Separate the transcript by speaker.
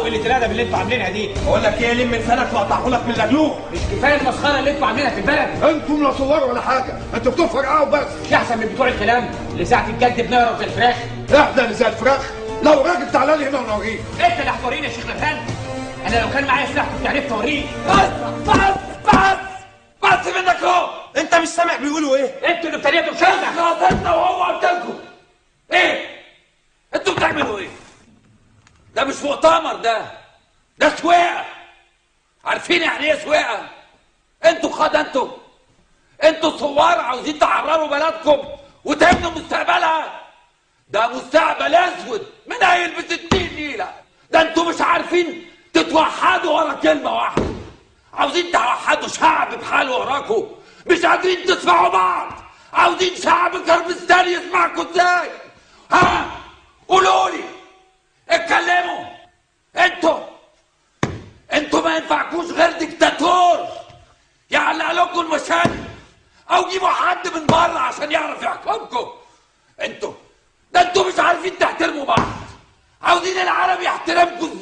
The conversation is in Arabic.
Speaker 1: وقله الادب اللي انتوا عاملينها دي.
Speaker 2: بقول لك ايه، لم لسانك واقطعه لك من لجلوه.
Speaker 1: مش كفايه المسخره اللي انتوا عاملينها في البلد؟
Speaker 2: انتم لا صوروا ولا حاجه، انتوا بتفرقعوا بس.
Speaker 1: مش احسن من بتوع الكلام اللي ساعه الجد بنهرب زي الفراخ؟
Speaker 2: احنا اللي زي الفراخ. لو راجل تعالى لي هنا ونوريك.
Speaker 1: انت اللي هتوريني يا شيخ لبهان. انا لو كان معايا سلاح كنت عرفت اوريك.
Speaker 2: بس منك اهو. انت مش سامع بيقولوا ايه؟
Speaker 1: انتوا اللي ابتديتوا كده.
Speaker 2: انت وهو قلت لكم ايه؟ انتوا بتعملوا ايه؟ ده مش مؤتمر، ده سواقه. عارفين يعني ايه سواقه؟ انتوا ثوار عاوزين تحرروا بلدكم وتبنوا مستقبلها. ده مستقبل اسود من هيلبس 60 نيله. ده انتوا مش عارفين تتوحدوا ورا كلمه واحده. عاوزين توحدوا شعب بحاله وراكم، مش قادرين تسمعوا بعض. عاوزين شعب كربستان يسمعكم ازاي؟ ها؟ قولوا لي، اتكلموا. انتوا ما ينفعكوش غير ديكتاتور يعلق لكم المشاكل، او جيبوا حد من بره عشان يعرف يحكمكم. انتوا مش عارفين تحترموا بعض. عاوزين العالم يحترمكم